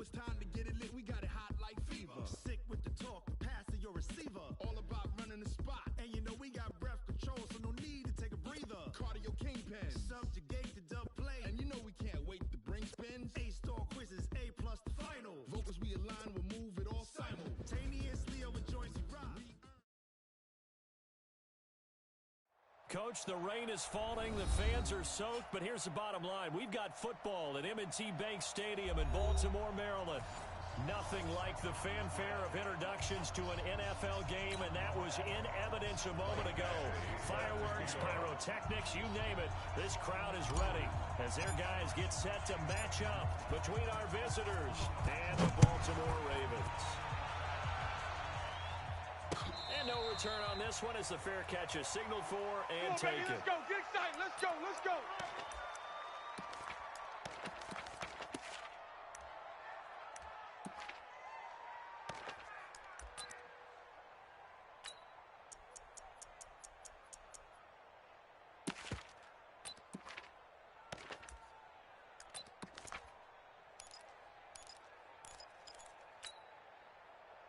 it's time to get it lit, we got it hot like fever. Sick with the talk, pass to your receiver. All about running the spot. And you know we got breath control, so no need to take a breather. Cardio kingpin, subjugate the dub play. And you know we can't wait to bring spins. A-star quizzes, A+ the final. Vocals we align, we'll move it all simultaneously over joints we rock. Coach, the rain is falling, the fans are soaked, but here's the bottom line. We've got football at M&T Bank Stadium in Baltimore, Maryland. Nothing like the fanfare of introductions to an NFL game, and that was in evidence a moment ago. Fireworks, pyrotechnics, you name it. This crowd is ready as their guys get set to match up between our visitors and the Baltimore Ravens. And no return on this one as the fair catch is signaled for and taken. Let's go, get excited, let's go, let's go.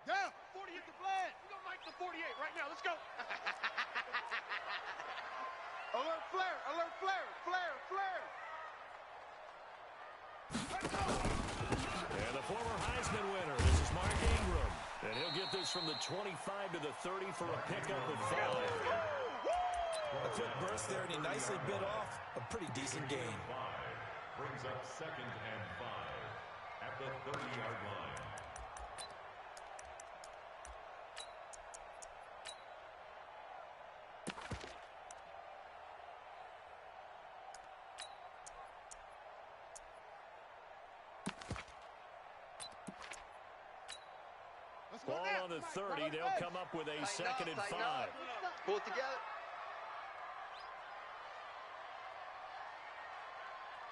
Yeah, 40 hit the flag. We're going to make the 48 right now. Let's go. Alert flare, alert flare, flare, flare. Let's go. And the former Heisman winner, this is Mark Ingram. And he'll get this from the 25 to the 30 for a pickup of 5. A quick burst there, and he nicely bit off a pretty decent gain. Brings up 2nd and 5 at the 30-yard line. Ball on the 30. They'll come up with a 2nd and 5. Pull it together.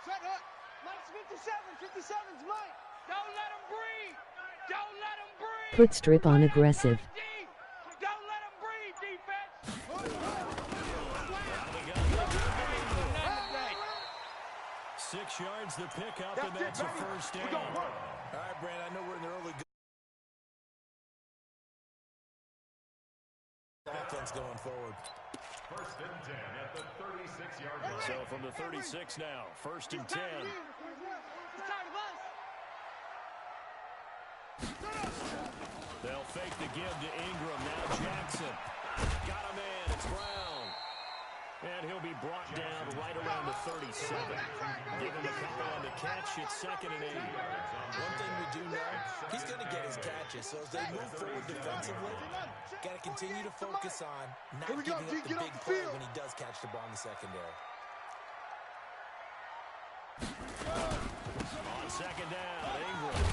Set up. Mike's 57. 57's Mike. Don't let him breathe. Don't let him breathe. Put strip on aggressive. Don't let him breathe, defense. 6 yards the pickup, and that's a first down. All right, Brandon, I know we're in the early offense going forward. 1st and 10 at the 36-yard line. So from the 36 now, 1st and 10. They'll fake the give to Ingram. Now Jackson. Got a man. It's Brown. And he'll be brought down right around the 37. Give him a couple on the catch. It's 2nd and 8. One thing we do know, he's going to get his catches. So as they move forward defensively, got to continue to focus on not giving up the big play when he does catch the ball in the secondary. On 2nd down, Ingram.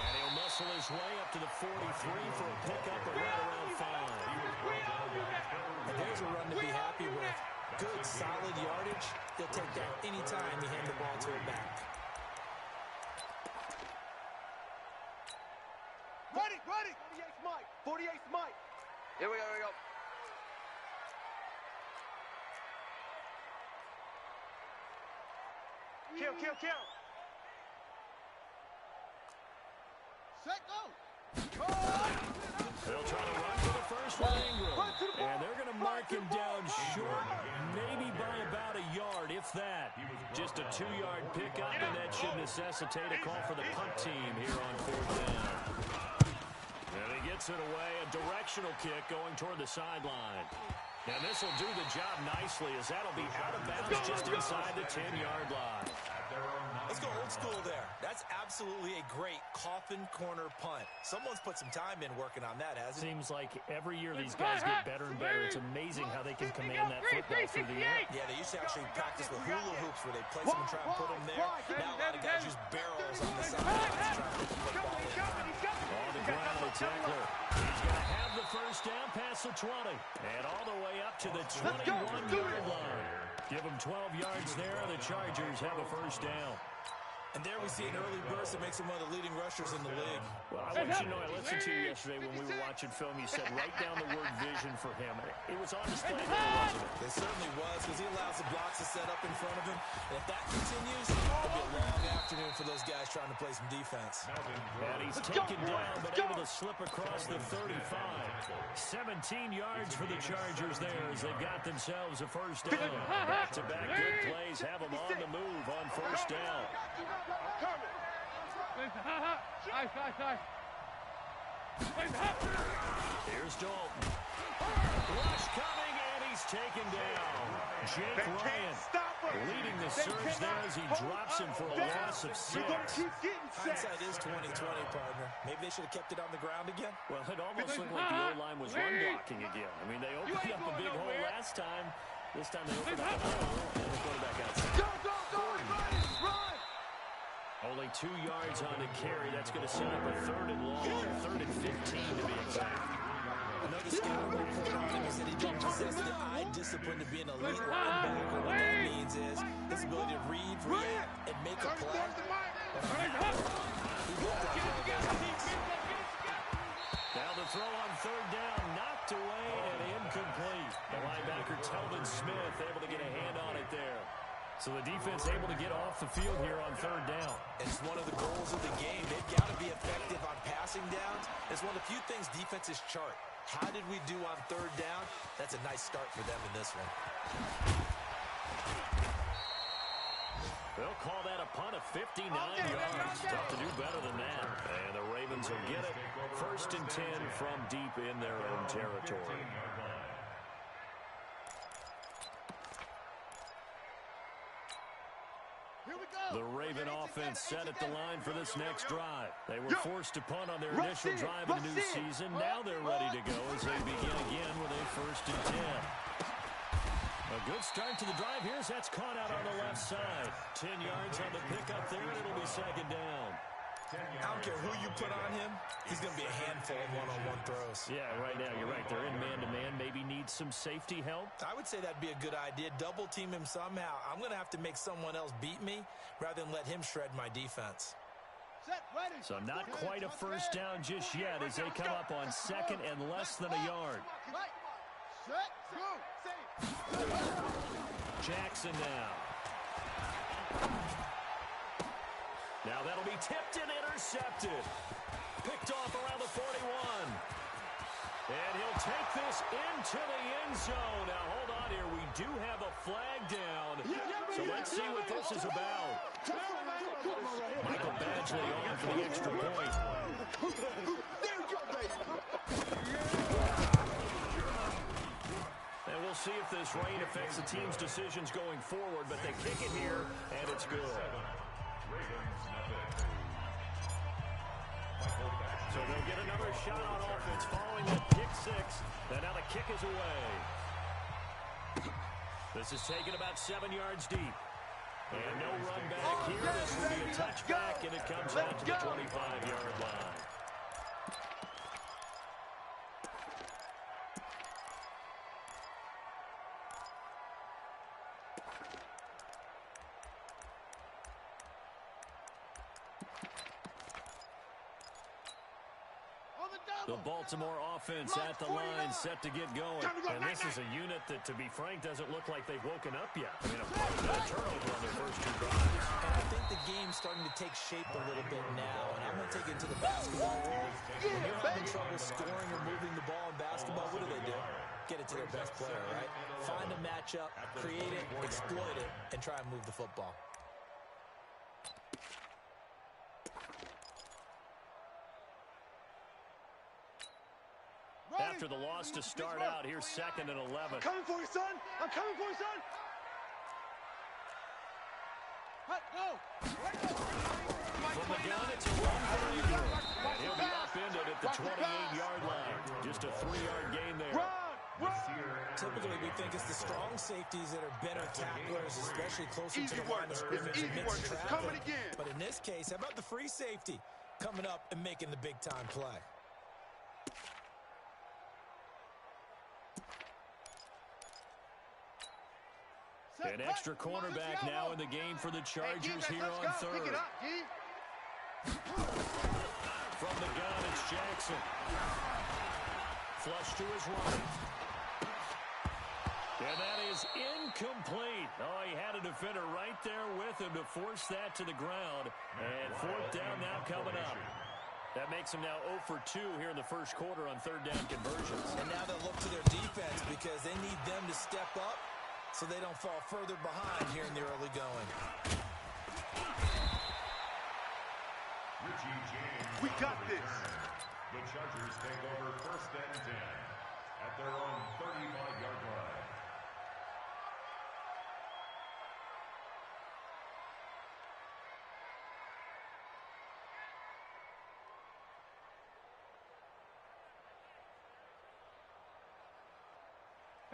And he'll muscle his way up to the 43 for a pickup of right around 5. And there's a run to be happy with. Good, solid yardage. He'll take that anytime you hand the ball to him back. Ready, ready. 48's Mike. 48's Mike. Here we go, here we go. Kill, kill, kill. Set, go. They'll try to run for the first one, Ingram. And they're going to mark him down short, maybe by about a yard, if that. Just a 2-yard pickup, and that should necessitate a call for the punt team here on 4th down. And he gets it away, a directional kick going toward the sideline. And this will do the job nicely, as that'll be out of bounds just inside the 10-yard line. Let's go old school there. That's absolutely a great coffin corner punt. Someone's put some time in working on that, hasn't it? Seems like every year these guys get better and better. It's amazing how they can command that football through the air. Yeah, they used to actually practice with hula hoops where they place them and try and put them there. Now a lot of guys use barrels on the sidelines to try and put the football in. On the ground, the tackler. He's going to have the first down past the 20. And all the way up to the 21-yard line. Give them 12 yards there. The Chargers have a first down. And there we see an early burst that makes him one of the leading rushers in the league. Well, I want you to know, I listened to you yesterday when we were watching film. You said write down the word vision for him. It was on display there, wasn't it? It certainly was, because he allows the blocks to set up in front of him. And if that continues, it'll be a long afternoon room for those guys trying to play some defense. And he's taken down, but able to slip across the 35. 17 yards for the Chargers there as they've got themselves a first down. Back-to-back good plays have them on the move on first down. Here's Dalton. Rush coming, and he's taken down. Jake Ryan leading the surge there as he drops him for a loss of 6. Hindsight is 20/20, partner. Maybe they should have kept it on the ground again. Well, it almost looked like the O-line was run blocking again. I mean, they opened up a big hole last time. This time they opened up a hole, and the quarterback outside. Run! Only 2 yards on the carry. That's going to set up a 3rd and long, 3rd and 15 to be exact. Another scouting report on him is that he didn't possess the eye discipline to be an elite linebacker. What that means is his ability to read, react, and make a play. Now the throw on 3rd down, knocked away and incomplete. The linebacker, Telvin Smith, able to get a hand on it there. So the defense able to get off the field here on 3rd down. It's one of the goals of the game. They've got to be effective on passing downs. It's one of the few things defenses chart. How did we do on 3rd down? That's a nice start for them in this one. They'll call that a punt of 59 yards. Tough to do better than that. And the Ravens will get it. 1st and 10 from deep in their own territory. The Raven offense set at the line for this next drive. They were forced to punt on their initial drive of the new season. Now they're ready to go as they begin again with a 1st and 10. A good start to the drive. Here's that's caught out on the left side. 10 yards on the pickup there, and it'll be 2nd down. I don't care who you put on him. He's going to be a handful of one-on-one throws. Yeah, right now, you're right. They're in man-to-man. Maybe need some safety help. I would say that'd be a good idea. Double team him somehow. I'm going to have to make someone else beat me rather than let him shred my defense. So not quite a 1st down just yet as they come up on 2nd and less than a yard. Jackson now. Now that'll be tipped and intercepted. Picked off around the 41. And he'll take this into the end zone. Now hold on here. We do have a flag down. So let's see what this is about. Michael Badgley on for the extra point. And we'll see if this rain affects the team's decisions going forward. But they kick it here, and it's good. So they'll get another shot on offense following that pick 6. And now the kick is away. This is taken about 7 yards deep. And no run back here. This will be a touchback, and it comes out to the 25-yard line. The Baltimore offense at the line set to get going. And this is a unit that, to be frank, doesn't look like they've woken up yet. I mean, a turnover on their first 2 drives. And I think the game's starting to take shape a little bit now. And I'm going to take it to the basketball world. When you're having trouble scoring or moving the ball in basketball, what do? Get it to their best player, right? Find a matchup, create it, exploit it, and try and move the football. After the loss to start out, here's 2nd and 11. I'm coming for you, son. I'm coming for you, son. From the gun, it's a run for Ingram. And he'll be upended at the 28-yard line. Just a 3-yard gain there. Typically, we think it's the strong safeties that are better tacklers, especially closer to the line of scrimmage and mixed traffic. But in this case, how about the free safety coming up and making the big-time play? An extra cornerback now in the game for the Chargers here on 3rd. From the gun, it's Jackson. Flush to his right. And that is incomplete. Oh, he had a defender right there with him to force that to the ground. And fourth down now coming up. That makes them now 0 for 2 here in the first quarter on third down conversions. And now they'll look to their defense because they need them to step up so they don't fall further behind here in the early going. We got this. The Chargers take over first and 10 at their own 35-yard line.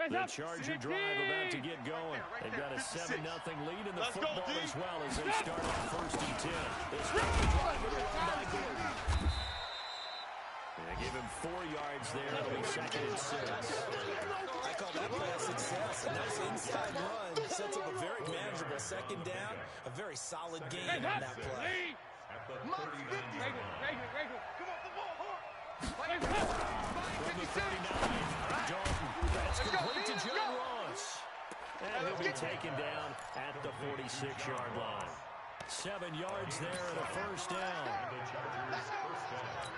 The Charger drive about to get going. They've got a 7-0 lead in the football as well as they start on first and 10. They start the drive with a run by Gordon. They give him 4 yards there. It'll be second and 6. I call that play a success. A nice inside run sets up a very manageable second down. A very solid gain on that play. At the 39-yard line. From the 39, Dalton. That's complete to John Ross. And he'll be taken down at the 46-yard line. 7 yards there and a first down. The Chargers first down.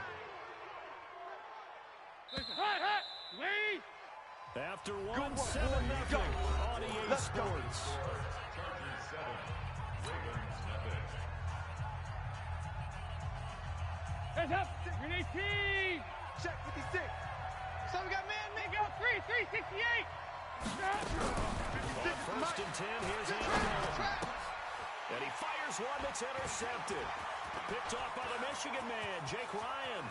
After 1, 7-0 on EA Sports. Chargers 7, Ravens nothing. Heads up. Green 18. Check 56. So we got man. Go 368. First and 10, here's Anthony. And he fires one that's intercepted. Picked off by the Michigan man, Jake Ryan.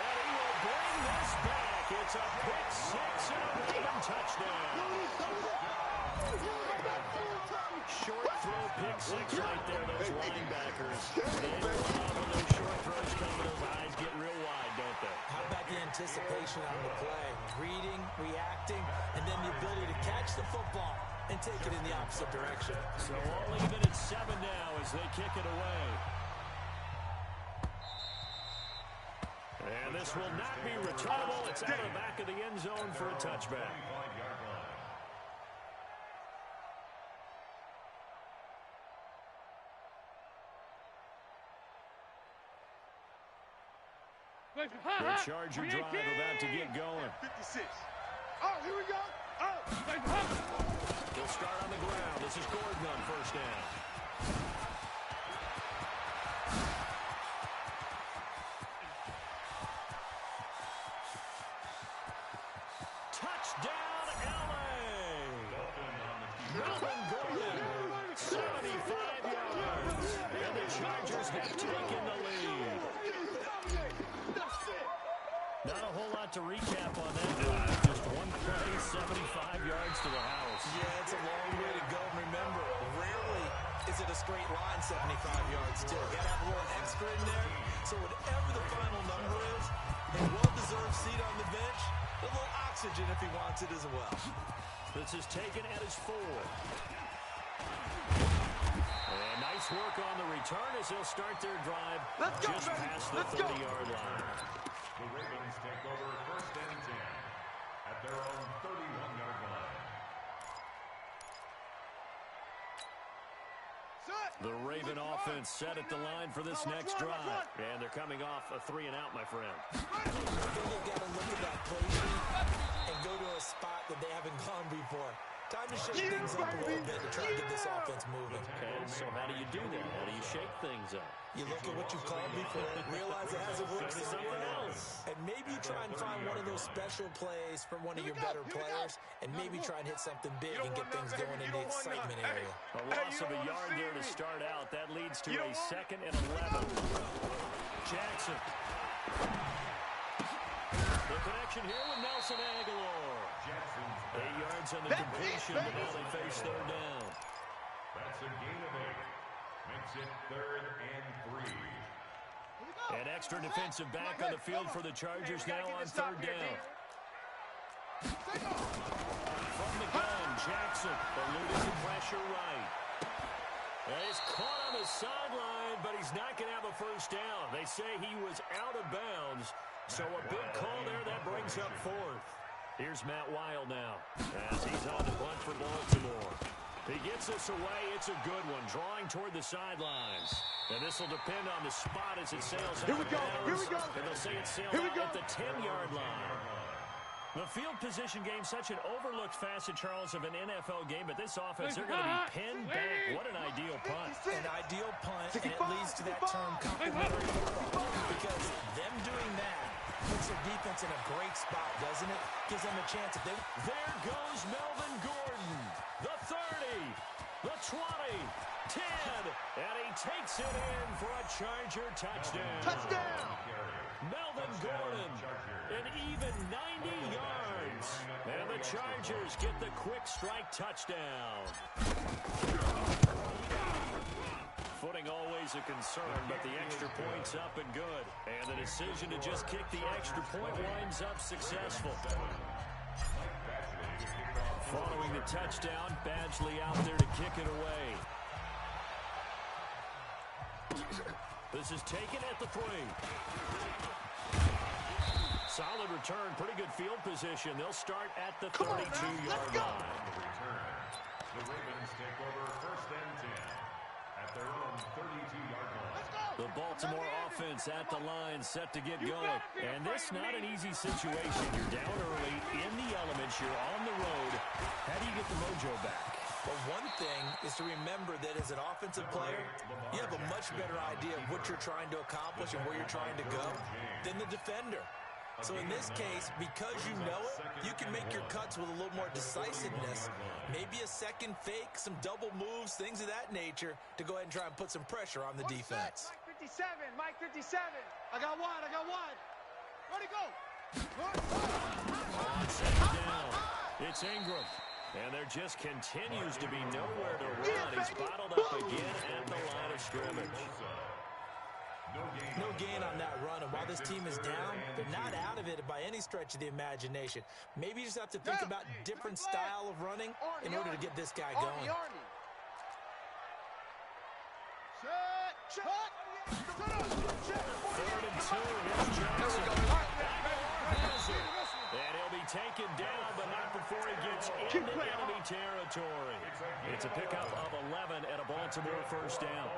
And he will bring this back. It's a pick 6 and a Raven touchdown. Short throw, pick 6 right there, those linebackers. They love when those short throws come to those eyes get real wide, don't they? How about the anticipation on the play? Reading, reacting, and then the ability to catch the football and take it in the opposite direction. So all even at 7 now as they kick it away. And this will not be returnable. It's out of the back of the end zone for a touchback. 25-yard line. The Charger drive about to get going. 56. Oh, here we go. Oh. He'll start on the ground. This is Gordon on first down. Touchdown, L.A. Melvin Gordon, 75 yards. And the Chargers have taken the lead. Not a whole lot to recap on that drive. Just one play, 75 yards to the house. Yeah, it's a long way to go. Remember, rarely is it a straight line 75 yards, too. Got to have a little extra in there. So whatever the final number is, a well-deserved seat on the bench, a little oxygen if he wants it as well. This is taken at his 4. And nice work on the return as they'll start their drive just past the 30-yard line. The Ravens take over first and 10 at their own 31-yard line. The Raven offense set at the line for this next drive. And they're coming off a 3-and-out, my friend. I think they've got to look at that play sheet and go to a spot that they haven't gone before. Time to shake things up a little bit to try to get this offense moving. Okay, so how do you do that? How do you shake things up? You look at what you've called before, realize it hasn't worked somewhere else. And maybe you try and find one of those special plays from one of your better players, and maybe try and hit something big and get things going in the excitement area. A loss of a yard there to start out. That leads to a 2nd and 11. Jackson. The connection here with Nelson Aguilar. 8 yards on the completion, but now they face third down. That's a gain of 8. Makes it 3rd and 3. An extra defensive back on the field for the Chargers now on third down. From the gun, Jackson eluding the pressure right. And he's caught on the sideline, but he's not going to have a first down. They say he was out of bounds, so a big call there that brings up 4th. Here's Matt Weil now as he's on the punt for Baltimore. He gets this away. It's a good one, drawing toward the sidelines. And this will depend on the spot as it sails out. Here we go. Here we go. And they'll say it sailed out at the 10-yard line. The field position game, such an overlooked facet, Charles, of an NFL game. But this offense, they're going to be pinned back. What an ideal punt. An ideal punt, and it leads to that term complementary football. Because them doing that puts their defense in a great spot, doesn't it? Gives them a chance. If they... There goes Melvin Gordon. The 30, the 20, 10, and he takes it in for a Charger touchdown. Touchdown! Melvin Gordon, an even 90 yards. And the Chargers get the quick strike touchdown. Footing always a concern, but the extra point's up and good. And the decision to just kick the extra point winds up successful. Following the touchdown, Badgley out there to kick it away. This is taken at the 3. Solid return, pretty good field position. They'll start at the 32-yard line. The Ravens take over first and 10 at their own 32-yard line. The Baltimore offense at the line, set to get going. And this not an easy situation. You're down early, in the elements, you're on the road. How do you get the mojo back? Well, one thing is to remember that as an offensive player, you have a much better idea of what you're trying to accomplish and where you're trying to go than the defender. So in this case, because you know it, you can make your cuts with a little more decisiveness, maybe a second fake, some double moves, things of that nature, to go ahead and try and put some pressure on the defense. Mike 57, Mike 57. I got wide. Ready, go. On second down, it's Ingram. And there just continues to be nowhere to run. He's bottled up again at the line of scrimmage. No gain on that run, and while this team is down, they're not out of it by any stretch of the imagination. Maybe you just have to think about different style of running in order to get this guy going. Third and 2, here's Johnson. And he'll be taken down, but not before he gets into enemy territory. It's a pickup of 11 and a Baltimore first down.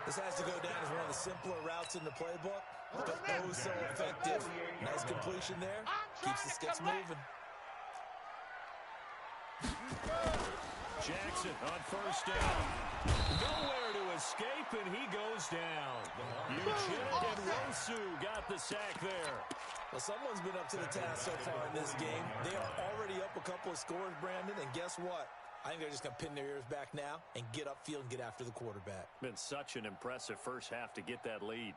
This has to go down as one of the simpler routes in the playbook, but oh so effective. Nice completion there. Keeps the sticks moving. Jackson on first down. Nowhere to escape, and he goes down. Uchenna and Rosu got the sack there. Well, someone's been up to the task so far in this game. They are already up a couple of scores, Brandon, and guess what? I think they're just going to pin their ears back now and get upfield and get after the quarterback. Been such an impressive first half to get that lead.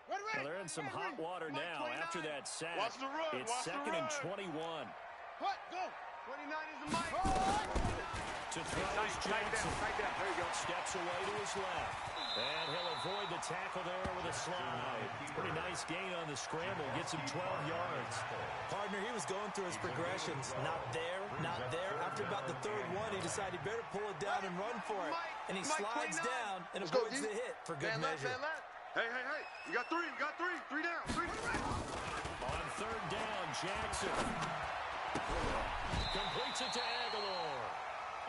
Well, they're in some hot water now after that sack. It's second and 21. What? Go. 29 is the mic. To throw is Jackson. There you go. Steps away to his left. And he'll avoid the tackle there with a slide. Pretty nice gain on the scramble. Gets him 12 yards. Partner, he was going through his progressions. Not there, not there. After about the third one, he decided he better pull it down and run for it. And he slides down and avoids the hit for good measure. Hey. You got three. Three down. On third down, Jackson completes it to Aguilar.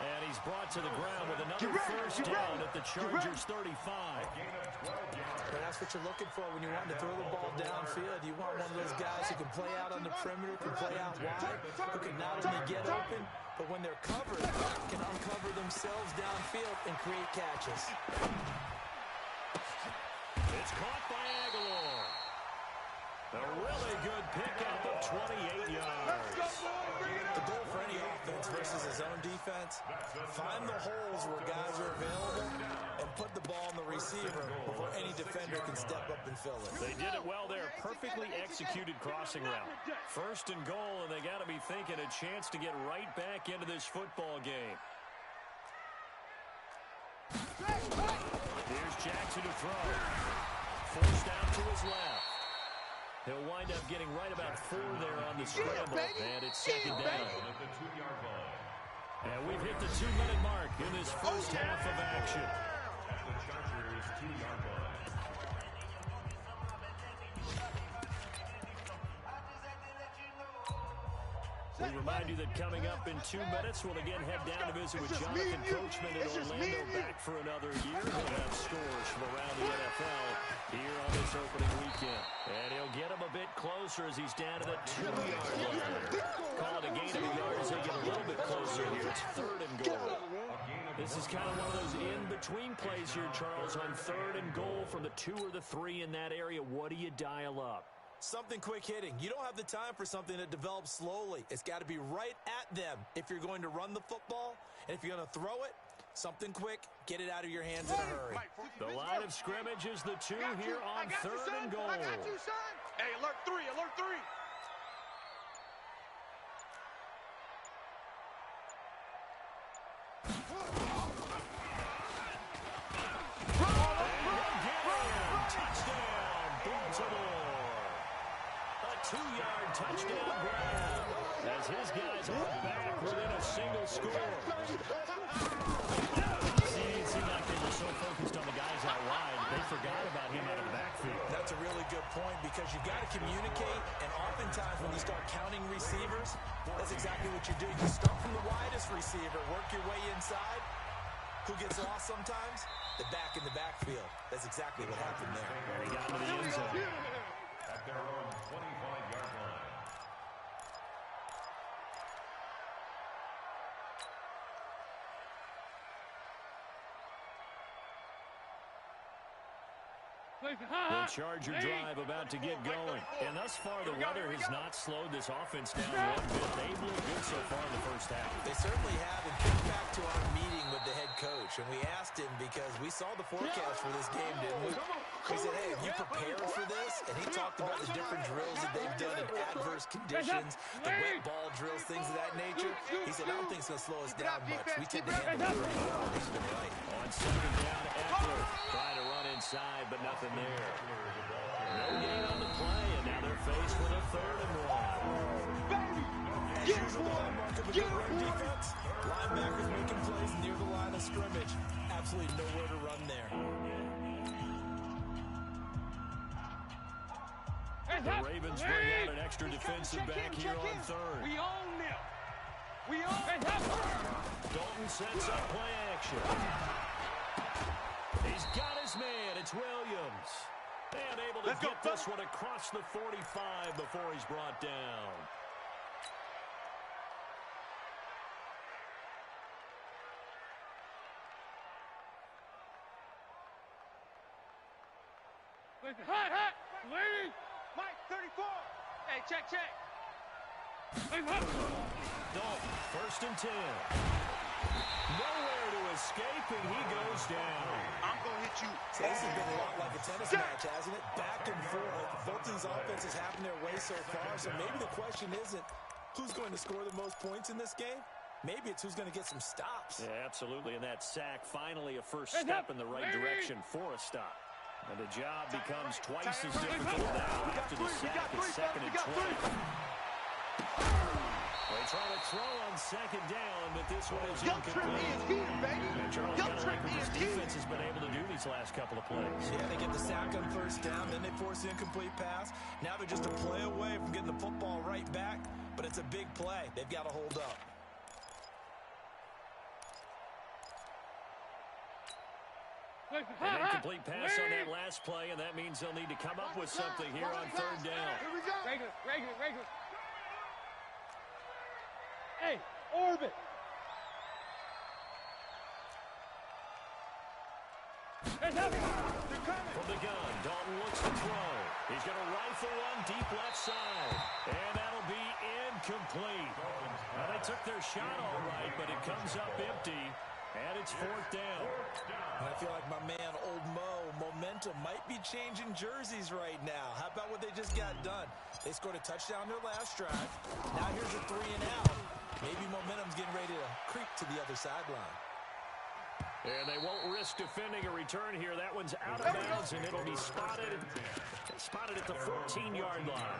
And he's brought to the ground with another first down at the Chargers 35. But that's what you're looking for when you want to throw the ball downfield. You want one of those guys who can play out on the perimeter, can play out wide, who can not only get open, but when they're covered, can uncover themselves downfield and create catches. It's caught by Aguilar. A really good pickup of 28 yards. The goal for any offense versus his own defense, find the holes where guys are available and put the ball on the receiver before any defender can step up and fill it. They did it well there. Perfectly executed crossing route. First and goal, and they got to be thinking a chance to get right back into this football game. Here's Jackson to throw. Forced out to his left. He'll wind up getting right about 4 there on the scramble, and it's second down. At the 2-yard line. And we've hit the 2-minute mark in this first half of action. At the Chargers' 2-yard line. We remind you that coming up in 2 minutes, we'll again head down to visit with Jonathan Coachman in Orlando, back for another year. He'll have scores from around the NFL here on this opening weekend. And he'll get him a bit closer as he's down to the 2-yard line. Call it a gain of a yard as they get a little bit closer here. It's 3rd and goal. This is kind of one of those in-between plays here, Charles, on 3rd and goal from the 2 or the 3 in that area. What do you dial up? Something quick hitting. You don't have the time for something that develops slowly. It's got to be right at them if you're going to run the football. And if you're going to throw it, something quick, get it out of your hands in a hurry. The line of scrimmage is the 2 here on 3rd and goal. I got you, son. Hey, alert 3, alert 3. Touchdown, Baltimore. A 2-yard touchdown grab as his guys are back within a single score. See, it seemed like they were so focused on the guys out wide, they forgot about him out of the backfield. That's a really good point because you've got to communicate, and oftentimes when you start counting receivers, that's exactly what you do. You start from the widest receiver, work your way inside. Who gets lost sometimes? The back in the backfield. That's exactly what happened there. And he got into the end zone. At their own 25-yard line. The Charger drive about to get going. And thus far, the weather has not slowed this offense down one bit. They've looked good so far in the first half. They certainly have. And think back to our meeting with the head coach, and we asked him because we saw the forecast for this game, didn't we? We said, hey, have you prepared for this? And he talked about the different drills that they've done in adverse conditions, the wet ball drills, things of that nature. He said, I don't think it's going to slow us down much. We tend to handle it pretty well. He's been right. On 2nd down, Eckler trying to run inside, but nothing there. No gain on the play, and now they're faced with a 3rd and 1. As usual, the hallmark of a good run defense. Linebackers making plays near the line of scrimmage. Absolutely nowhere to run there. The Ravens bring out an extra defensive back here on 3rd. We own them. We own them. Dalton sets up play action. He's got his man. It's Williams. And able to get this one across the 45 before he's brought down. Hot. Lady. Mike, 34. Hey, check. Dalton, 1st and 10. Nowhere to escape, and he goes down. I'm going to hit you. So this has been a lot like a tennis match, hasn't it? Back and forth. Both these offenses having their way so far. So maybe the question isn't who's going to score the most points in this game. Maybe it's who's going to get some stops. Yeah, absolutely. And that sack, finally a first step in the right direction for a stop. And the job becomes twice as difficult now after the sack. It's 2nd and 20. They try to throw on 2nd down, but this one is incomplete. And Charles, kind of like what this defense has been able to do these last couple of plays. Yeah, they get the sack on 1st down, then they force the incomplete pass. Now they're just a play away from getting the football right back, but it's a big play. They've got to hold up. An incomplete pass on that last play, and that means they'll need to come up with something here on 3rd down. Here we go. Regular. Hey, orbit. From the gun, Dalton looks to throw. He's going to rifle one deep left side, and that'll be incomplete. Now, they took their shot all right, but it comes up empty. And it's 4th down. And I feel like my man, Old Mo, momentum might be changing jerseys right now. How about what they just got done? They scored a touchdown their last drive. Now here's a 3 and out. Maybe momentum's getting ready to creep to the other sideline. And they won't risk defending a return here. That one's out of bounds, and it'll be spotted at the 14-yard line.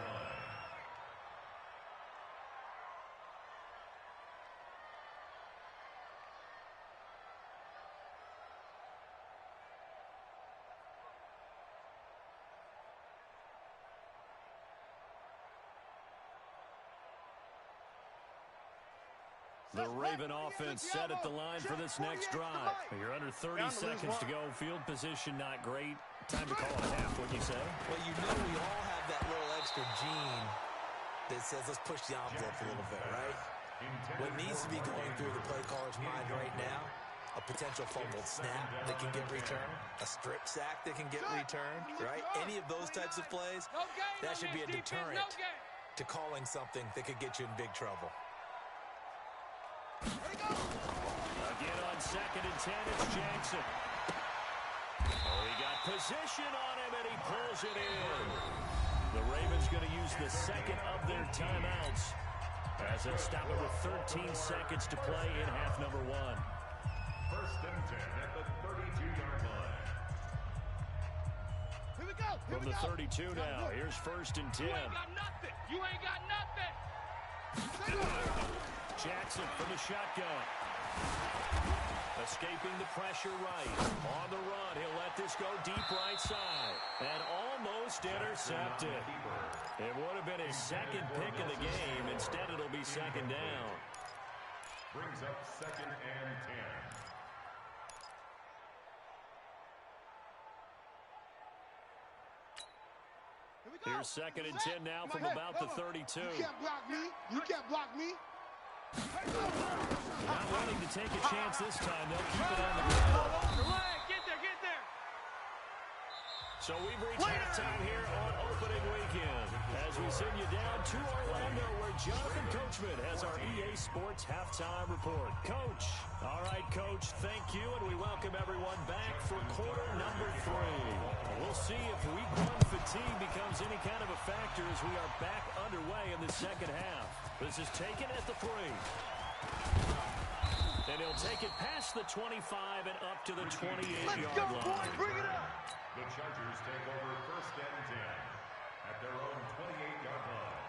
The Raven offense set at the line for this next drive. You're under 30 seconds to go. Field position not great. Time to call it a half, wouldn't you say? Well, you know we all have that little extra gene that says let's push the envelope a little bit, right? What needs to be going through the play caller's mind right now, a potential fumbled snap that can get returned, a strip sack that can get returned, right? Any of those types of plays, that should be a deterrent to calling something that could get you in big trouble. Again on 2nd and 10, it's Jackson. Oh, he got position on him, and he pulls it in. The Ravens going to use the second of their timeouts as they stop it with 13 seconds to play in half number 1. 1st and 10 at the 32-yard line. Here we go. From the 32 now, here's 1st and 10. You ain't got nothing. You ain't got nothing. Jackson from the shotgun. Escaping the pressure right. On the run, he'll let this go deep right side. And almost intercepted. It would have been his second pick of the game. Instead, it'll be 2nd down. Brings up 2nd and 10. Here's 2nd and 10 now from about the 32. You can't block me. You can't block me. Not wanting to take a chance this time. They'll keep it on the ground. Get there, get there. So we've reached halftime here on opening weekend as we send you down to Orlando where Jonathan Coachman has our EA Sports halftime report. Coach. All right, Coach, thank you, and we welcome everyone back for quarter number 3. We'll see if week 1 fatigue becomes any kind of a factor as we are back underway in the second half. This is taken at the 3. And he'll take it past the 25 and up to the 28-yard line. Bring it up. The Chargers take over 1st and 10 at their own 28-yard line.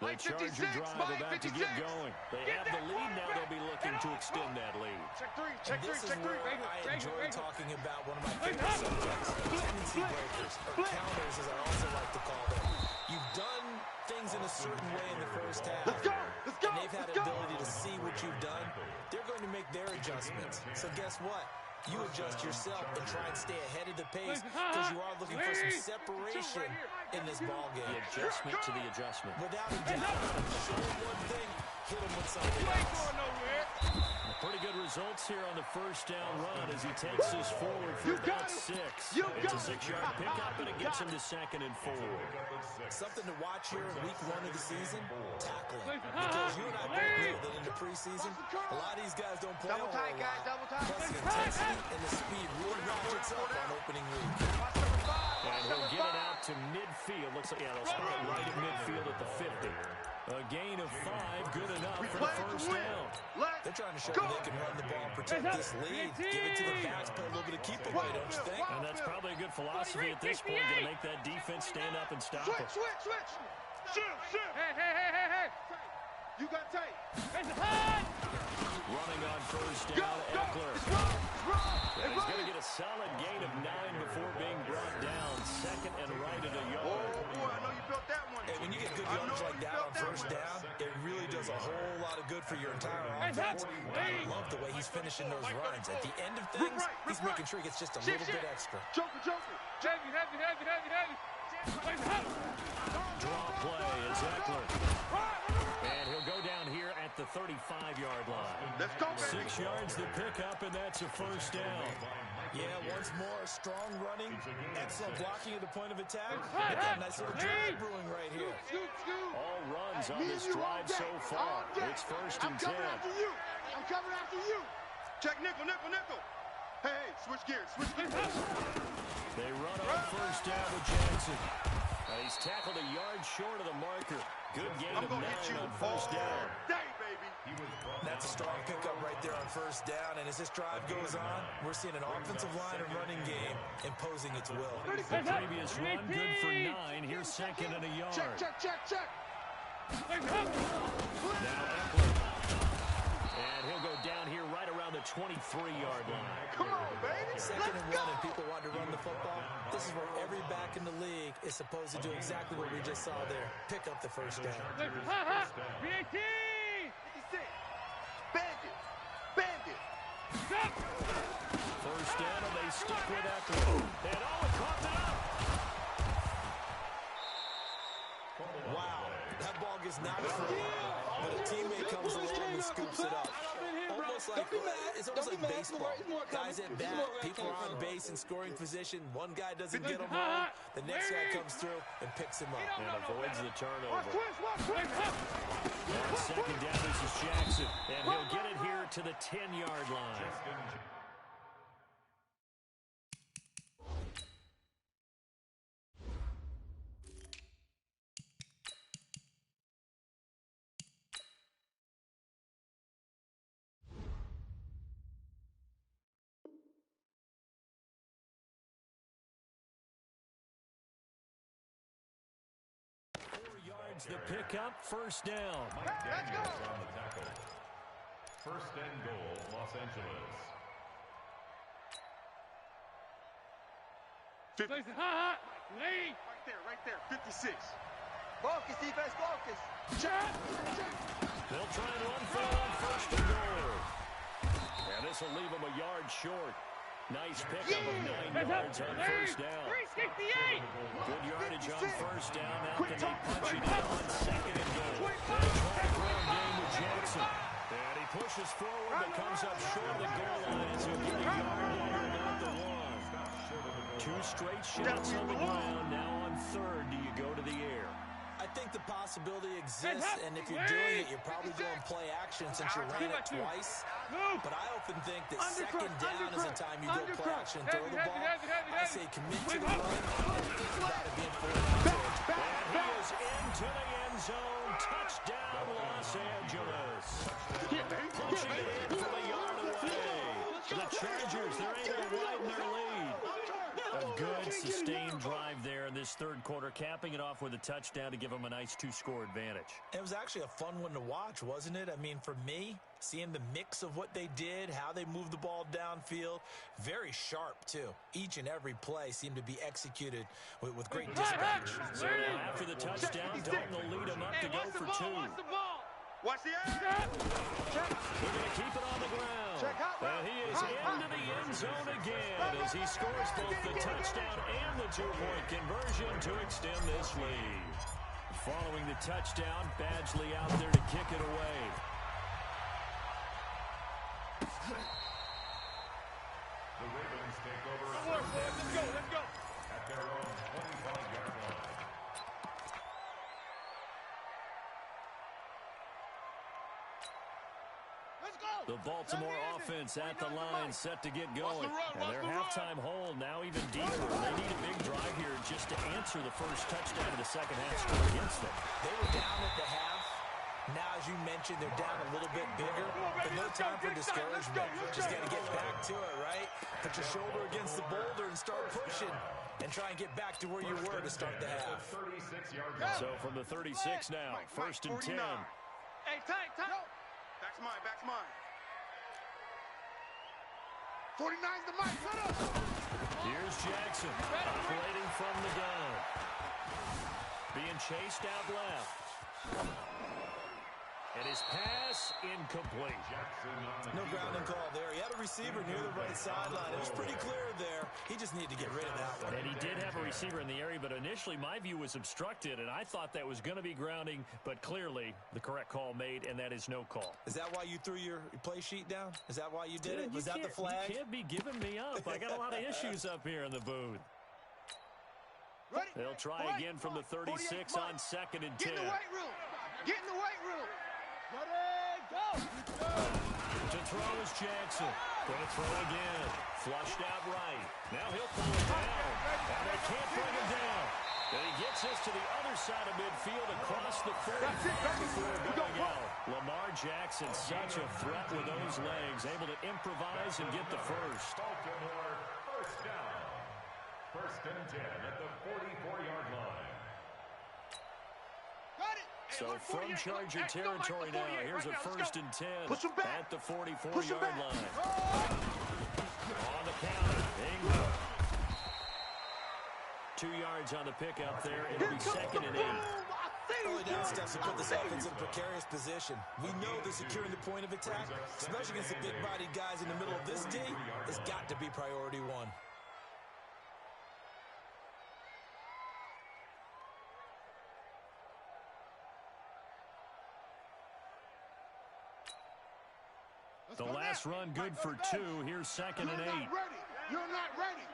The Charger drive about to get going. They have the lead now. They'll be looking to extend that lead. Check 3, check 3, This is check 3. where I enjoy talking about one of my favorite subjects, tendency breakers, or counters as I also like to call them. You've done things in a certain way in the first half, Let's go. and they've had an ability to see what you've done. They're going to make their adjustments. So guess what? You adjust yourself and try and stay ahead of the pace because you are looking for some separation in this ballgame. The adjustment to the adjustment. Without a doubt, show them one thing, hit them with something else. Pretty good results here on the first down run as he takes us forward for about 6. It's a 6-yard pickup, and it gets him to 2nd and 4. Something to watch here in week 1 of the season, tackling. Because you and I both know that in the preseason, a lot of these guys don't play Double a tight, whole guys, lot. double tight. Plus the intensity and the speed really ratchets up on opening week. And he'll get it out to midfield. Looks like, yeah, they'll start it right at midfield at the 50. A gain of 5, good enough for the first down. They're trying to show you they can run the ball and protect this lead. Give it to the backs, play a little bit of keep away, don't you think? And that's probably a good philosophy at this point, going to make that defense stand up and stop it. Switch. Shoot. Hey. You got tight. Running on first down, Eckler. And he's going to get a solid gain of 9 before being brought down. 2nd and right at a yard. Oh, boy, I know you built that one. And when you get good yards like that on first down, it really does a whole lot of good for your entire offense. I love the way he's finishing those runs. At the end of things, he's making sure he gets just a little bit extra. Joker. Heavy. Draw play, it's Eckler. And he'll go down here at the 35-yard line. Let's go, baby. 6 yards the pickup, and that's a first down. Yeah, once more, strong running, excellent blocking at the point of attack. They've got a nice little drive brewing right here. All runs on this drive so far. It's 1st and 10. I'm coming after you. Check nickel. Hey, switch gears. They run on first down with Jackson. He's tackled a yard short of the marker. Good gain of 9 on first down. That's a strong pickup right there on first down, and as this drive goes on, we're seeing an offensive line and running game imposing its will. The previous run, good for 9. Here's 2nd and a yard. Check. Now Eckler. And he'll go down here right around the 23 3-yard line. Come on, baby. Second and 1 and people want to run the football. This is where every back in the league is supposed to do exactly what we just saw there. Pick up the first down. BAT! 56. Bandit. Bandit. Stop. First down, and they stick with that throw. And Owen caught that up. Wow, that ball gets knocked for a while, but a teammate comes along and scoops it up. It's almost like baseball. Guys at bat, people are on base in scoring position. One guy doesn't get him home. The next guy comes through and picks him up. And avoids the turnover. On second down, this is Jackson. And he'll get it here to the 10-yard line. 4 yards the pickup, first down. Mike Daniels on the tackle. First and goal, Los Angeles. Right there. 56. Focus, defense, focus. Check. They'll try and run for it on first and goal. And this will leave them a yard short. Nice pickup of 9 yards on first down. 368. Good yardage on first down. Now can they punch it in on second and goal? They try to ground game with Jackson. And he pushes forward but comes up short of the goal line as he'll get a yard there, not the one. 2 straight shots on the ground. Now on third, do you go to the air? I think the possibility exists, and if you're doing it, you're probably doing play action since you ran it twice. But I often think that second down is the time you go play action and throw the ball. I say commit to the run. It's got to be in 4 down territory. And he is into the end zone. Touchdown, Los Angeles. Punching it in from a yard away. The Chargers, they're able to widen their lead. A good, sustained drive there in this third quarter, capping it off with a touchdown to give them a nice 2-score advantage. It was actually a fun one to watch, wasn't it? I mean, for me, seeing the mix of what they did, how they moved the ball downfield, very sharp, too. Each and every play seemed to be executed with great dispatch. So now after the touchdown, Dalton will lead them up to go for 2. Watch the air. They're going to keep it on the ground. And he is into the end zone again as he scores both the touchdown and the 2-point conversion to extend this lead. Following the touchdown, Badgley out there to kick it away. The Ravens take over. Let's go. At their own 25-yard line. The Baltimore offense at the line, set to get going. And their halftime hold now even deeper. They need a big drive here just to answer the first touchdown of the second half score against them. They were down at the half. Now, as you mentioned, they're down a little bit bigger, but no time for discouragement. Just got to get back to it, right? Put your shoulder against the boulder and start pushing and try and get back to where you were to start the half. 36-yard line. So from the 36 now, first and 10. Hey, time. Back's mine. 49's the mic. Set up. Here's Jackson operating from the gun. Being chased out left. And his pass incomplete. No grounding call there. He had a receiver near the right sideline. It was pretty clear there. He just needed to get rid of that one. And he did have a receiver in the area, but initially my view was obstructed, and I thought that was going to be grounding, but clearly the correct call made, and that is no call. Is that why you threw your play sheet down? Is that why you did it? Was that the flag? You can't be giving me up. I got a lot of issues up here in the booth. Ready? They'll try again from the 36 on second and 10. Get in the weight room. Ready, go. To throw is Jackson. Going to throw again. Flushed out right. Now he'll pull it down. And they can't bring him down. And he gets this to the other side of midfield across the 45 before going out. Lamar Jackson, such a threat with those legs. Able to improvise and get the first. Baltimore, first down. First and 10 at the 44-yard line. Got it. So from Charger territory now, here's a 1st and 10 at the 44-yard line. On the counter, Ingram. 2 yards on the pickup there. It'll be 2nd and 8. Early down steps to put this offense in a precarious position. We know that securing the point of attack, especially against the big-bodied guys in the middle of this D, has got to be priority 1. The last run good for 2. Here's 2nd and 8. You're not ready.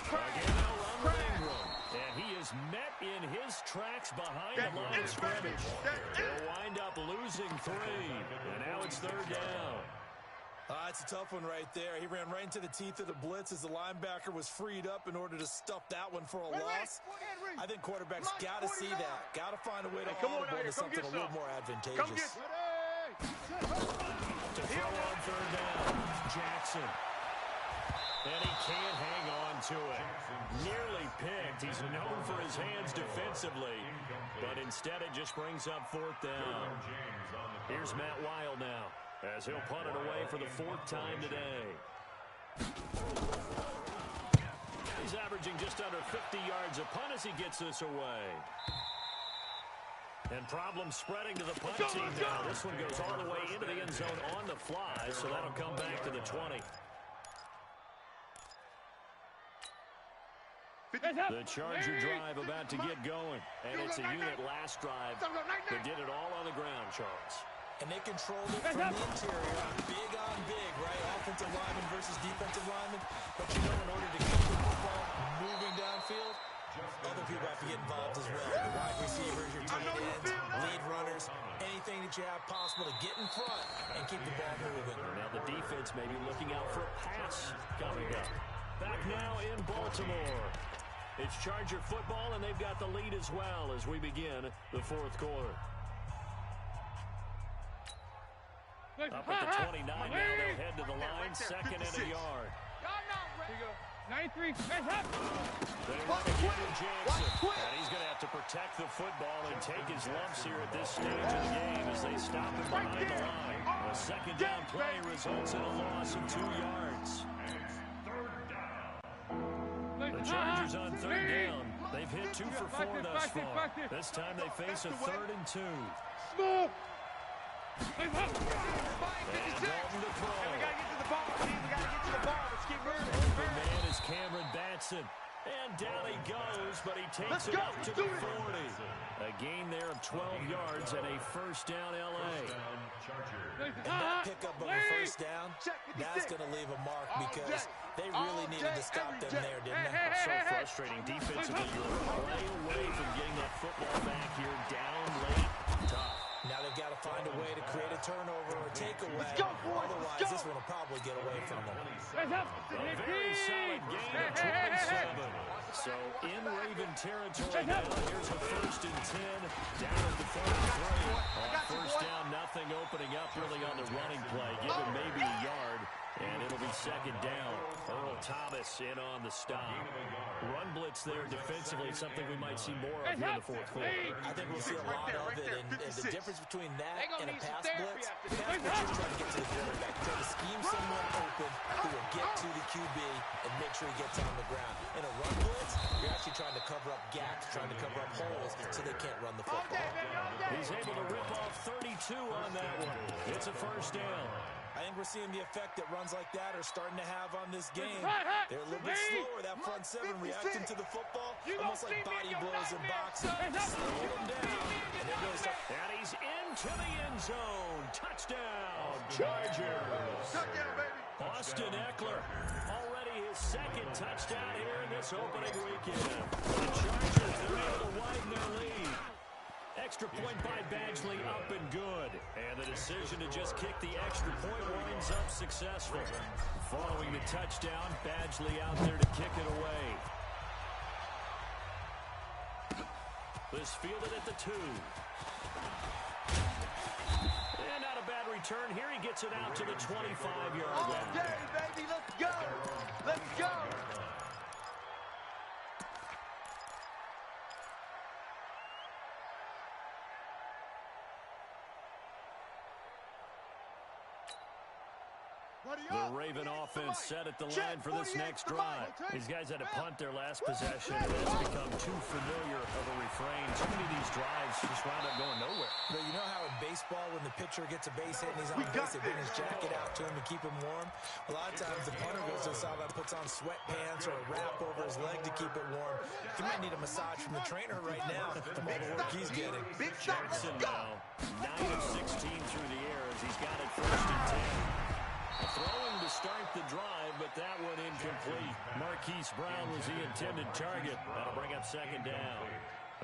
Again, they'll run with Ingram. And he is met in his tracks behind the line of scrimmage. They'll wind up losing 3. And now it's 3rd down. It's a tough one right there. He ran right into the teeth of the blitz as the linebacker was freed up in order to stuff that one for a loss. I think quarterbacks got to see that. Got to find a way to audible into something a little more advantageous. To throw on 3rd down, Jackson. And he can't hang on to it. Nearly picked. He's known for his hands defensively. But instead it just brings up 4th down. Here's Matt Wild now, as he'll punt it away for the 4th time today. He's averaging just under 50 yards a punt as he gets this away. And problems spreading to the punt team now. This one goes all the way into the end zone on the fly, so that'll come back to the 20. The Charger drive about to get going. And it's a unit last drive that did it all on the ground, Charles. And they controlled it from the interior. Big on big, right? Offensive lineman versus defensive lineman. But you know, in order to keep the football moving downfield, other people have to get involved as well. Your wide receivers, your tight ends, lead runners, anything that you have possible to get in front and keep the ball moving. Now the defense may be looking out for a pass coming up. Back now in Baltimore. It's Charger football, and they've got the lead as well as we begin the 4th quarter. Up at the 29 now, they'll head to the line, 2nd and a yard. Here you go. 93. They run again with Jackson, and he's going to have to protect the football and take his lumps here at this stage of the game as they stop him behind the line. A 2nd down play results in a loss of 2 yards. The Chargers on 3rd down. They've hit 2 for 4 thus far. This time they face a 3rd and 2. Small. And Dalton to throw. We got to get to the ball, team. We got to get to the ball. Let's keep moving. Open man is Cameron Batson. And down he goes, but he takes it up to the 40. A gain there of 12 yards and a 1st down L.A. And that pickup of a 1st down, that's going to leave a mark because they really needed to stop them there, didn't they? So frustrating defensively. You're a play away from getting that football back here down late. Tough. Now they've got to find a way to create a turnover or a takeaway. Otherwise, this one will probably get away from them. A very solid gain of 27. So in Raven territory now, here's a 1st and 10 down at the 33. On 1st down, nothing opening up really on the running play. Give him maybe a yard, and it'll be 2nd down. Earl Thomas in on the stop. Run blitz there defensively, something we might see more of here in the 4th quarter. I think we'll see a lot of it, and the difference between that and a pass blitz, pass blitz you're trying to get to the quarterback. You're trying to scheme someone open who will get to the QB and make sure he gets on the ground. In a run blitz, you're actually trying to cover up gaps, trying to cover up holes so they can't run the football. He's able to rip off 32 on that one. It's a 1st down. I think we're seeing the effect that runs like that are starting to have on this game. They're a little bit slower, that front 7 reacting to the football, almost like body blows in boxing. Slow them down, and then really start. And he's into the end zone. Touchdown, Chargers. Touchdown, baby. Austin Eckler, already his 2nd touchdown here in this opening weekend. The Chargers, they're able to widen their lead. Extra point by Badgley up and good. And the decision to just kick the extra point winds up successful. Following the touchdown, Badgley out there to kick it away. This fielded at the 2. And not a bad return. Here he gets it out to the 25-yard line. Okay, baby, let's go. Let's go. The Raven offense set at the line for this next drive. These guys had to punt their last possession, and it's become too familiar of a refrain. Too many of these drives just wound up going nowhere. But you know how in baseball, when the pitcher gets a base hit and he's on base, they bring his jacket out to him to keep him warm? A lot of times the punter goes to the sideline, puts on sweatpants or a wrap over his leg to keep it warm. He might need a massage from the trainer right now from all the work he's getting. Jackson now 9 of 16 through the air as he's got it 1st and 10. Throwing to start the drive, but that one incomplete. Marquise Brown was the intended target. That'll bring up 2nd down.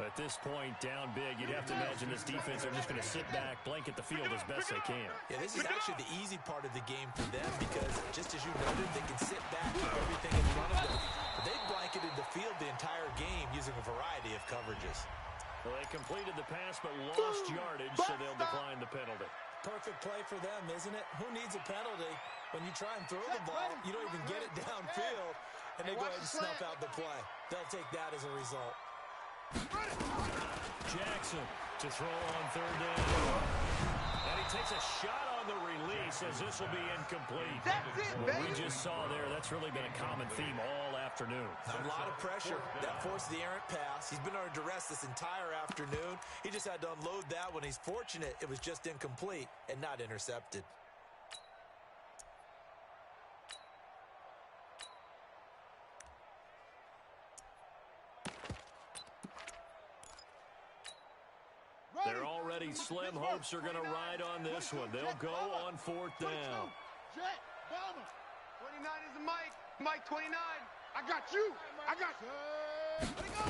At this point, down big, you'd have to imagine this defense are just going to sit back, blanket the field as best they can. Yeah, this is actually the easy part of the game for them because, just as you noted, they can sit back, keep everything in front of them. But they've blanketed the field the entire game using a variety of coverages. Well, they completed the pass but lost yardage, so they'll decline the penalty. Perfect play for them, isn't it? Who needs a penalty? When you try and throw the ball, you don't even get it downfield, and they go ahead and snuff out the play. They'll take that as a result. Jackson to throw on 3rd down. And he takes a shot on the release as this will be incomplete. That's it, What baby. we just saw there, that's really been a common theme all afternoon. A lot of pressure. That forced the errant pass. He's been under duress this entire afternoon. He just had to unload that when he's fortunate it was just incomplete and not intercepted. They're already slim hopes are going to ride on this one. They'll go on 4th down. Jet, bomber. 29 is the Mike. Mike 29. I got you. I got you. Let it go.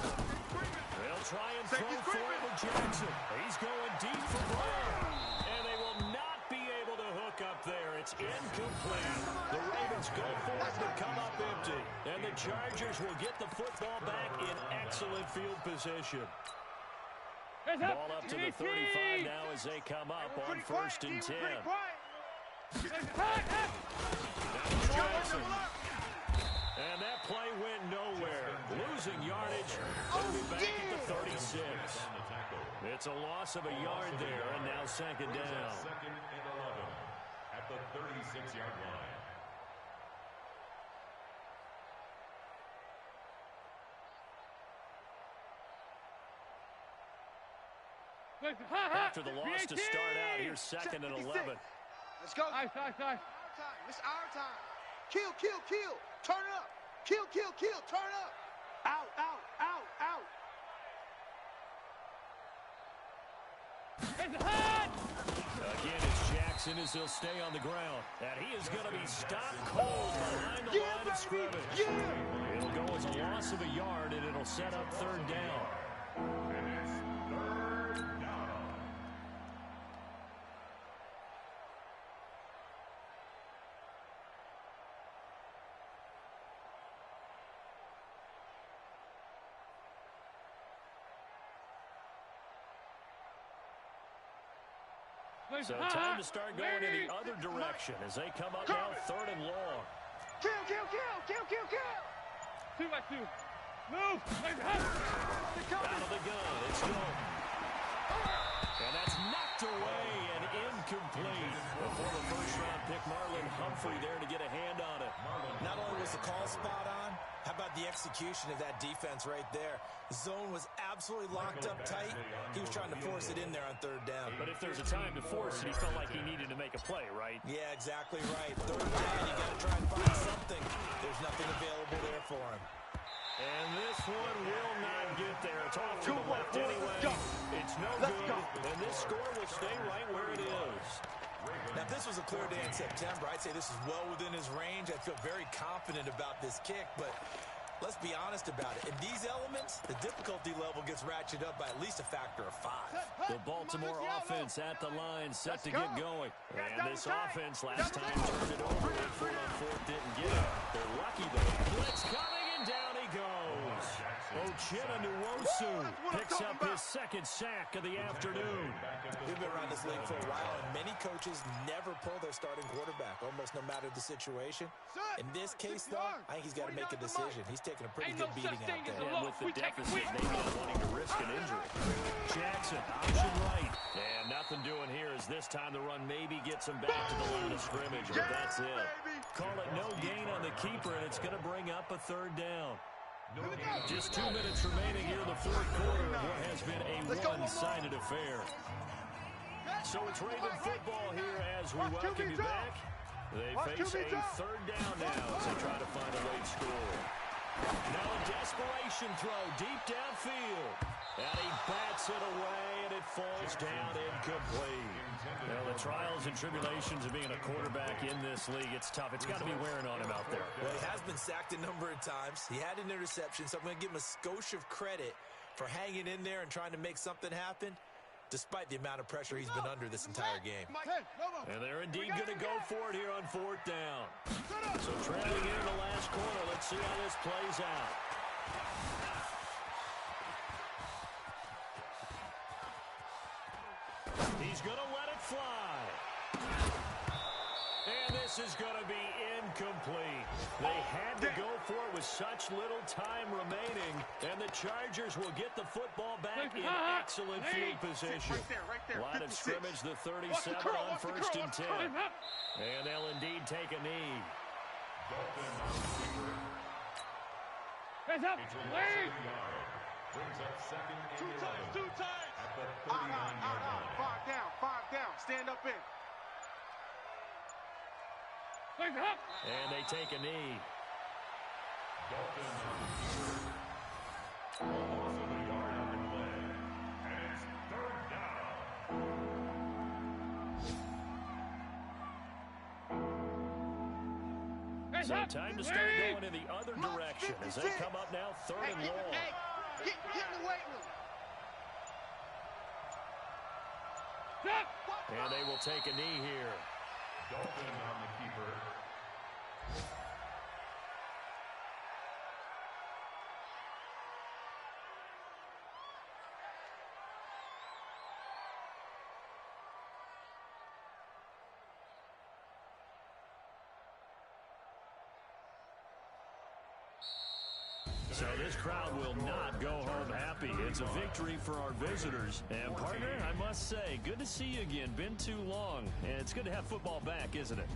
They'll try and throw for it with Jackson. He's going deep for Brown. And they will not be able to hook up there. It's incomplete. The Ravens go for it but come up empty. And the Chargers will get the football back in excellent field position. Ball up to the 35 now as they come up on 1st and 10. Jackson. And that play went nowhere. Losing yardage. They'll be back at the 36. It's a loss of a yard there, and now 2nd down. 2nd and 11 at the 36-yard line. After the loss to start out, here's 2nd and 11. Let's go. Nice. It's our time. Kill. Turn up. Kill. Turn up. Out. Again, it's Jackson as he'll stay on the ground. And he is going to be stopped cold behind the line of scrimmage. It'll go as a loss of a yard, and it'll set up 3rd down. And it's 3rd down. So time to start going in the other direction as they come up now 3rd and long. Kill. 2 by 2. Move. Out of the gun, it's gone. And that's knocked away and incomplete. Before the 1st-round pick, Marlon Humphrey there to get a hand on it. Not only was the call spot on, how about the execution of that defense right there? The zone was absolutely locked up tight. He was trying to force it in there on 3rd down. But if there's a time to force it, he felt like he needed to make a play, right? Yeah, exactly right. 3rd down, you got to try and find something. There's nothing available there for him. And this one will not get there. It's off to the left anyway. It's no good. And this score will stay right where it is. Now, if this was a clear day in September, I'd say this is well within his range. I feel very confident about this kick, but let's be honest about it. In these elements, the difficulty level gets ratcheted up by at least a factor of 5. The Baltimore offense at the line, set to get going. And this offense last time turned it over. Went for it on 4th, didn't get it. They're lucky, though. Blitz coming, and down he goes. Ochena Nwosu picks up his 2nd sack of the afternoon. We've been around this league for a while, and many coaches never pull their their starting quarterback, almost no matter the situation. In this case, though, I think he's got to make a decision. He's taking a pretty good beating out there. And with the deficit, maybe not wanting to risk an injury. Jackson, option right. And nothing doing here as this time the run maybe gets him back to the line of scrimmage, but that's it. Call it no gain on the keeper, and it's going to bring up a third down. Just 2 minutes remaining here in the fourth quarter of what has been a one-sided affair. So it's Raven football here as we welcome you back. They face a third down now as they try to find a late score. Now a desperation throw deep downfield. And he bats it away, and it falls down incomplete. Well, the trials and tribulations of being a quarterback in this league, it's tough. It's got to be wearing on him out there. Well, he has been sacked a number of times. He had an interception, so I'm going to give him a skosh of credit for hanging in there and trying to make something happen, despite the amount of pressure he's been under this entire game. And they're indeed going to go for it here on fourth down. So trailing in the last quarter, let's see how this plays out. He's going to let it fly. And this is going to be incomplete. They had to go for it with such little time remaining, and the Chargers will get the football back in excellent field position. Line of scrimmage, the 37 on 1st and 10. And they'll indeed take a knee. Hands up, lead! Brings up second and 11. Two times. At the 39-yard line. Five down, stand up in. And they take a knee. Dolphins loss of a yard on the play. And it's third down. So time to start going in the other direction as they come up now 3rd and long. Get in the weight room. And they will take a knee here. Dolphins on the keeper. So this crowd will not go home happy. It's a victory for our visitors. And partner, I must say, good to see you again. Been too long. And it's good to have football back, isn't it?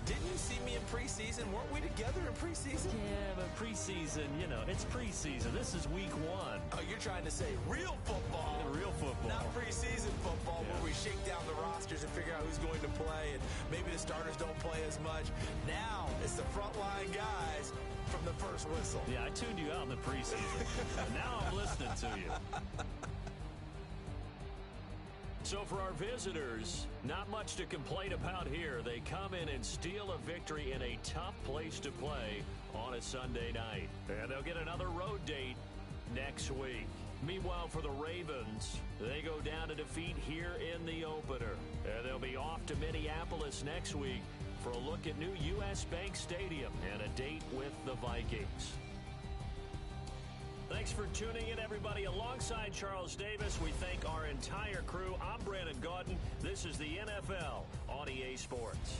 Didn't you see me in preseason? Weren't we together in preseason? Yeah, but preseason, you know, it's preseason. This is week 1. Oh, you're trying to say real football. Real football. Not preseason football where we shake down the rosters and figure out who's going to play, and maybe the starters don't play as much. Now it's the frontline guys from the first whistle. Yeah, I tuned you out in the preseason. And now I'm listening to you. So for our visitors, not much to complain about here. They come in and steal a victory in a tough place to play on a Sunday night. And they'll get another road date next week. Meanwhile, for the Ravens, they go down to defeat here in the opener. And they'll be off to Minneapolis next week for a look at new U.S. Bank Stadium and a date with the Vikings. Thanks for tuning in, everybody. Alongside Charles Davis, we thank our entire crew. I'm Brandon Gaudin. This is the NFL on EA Sports.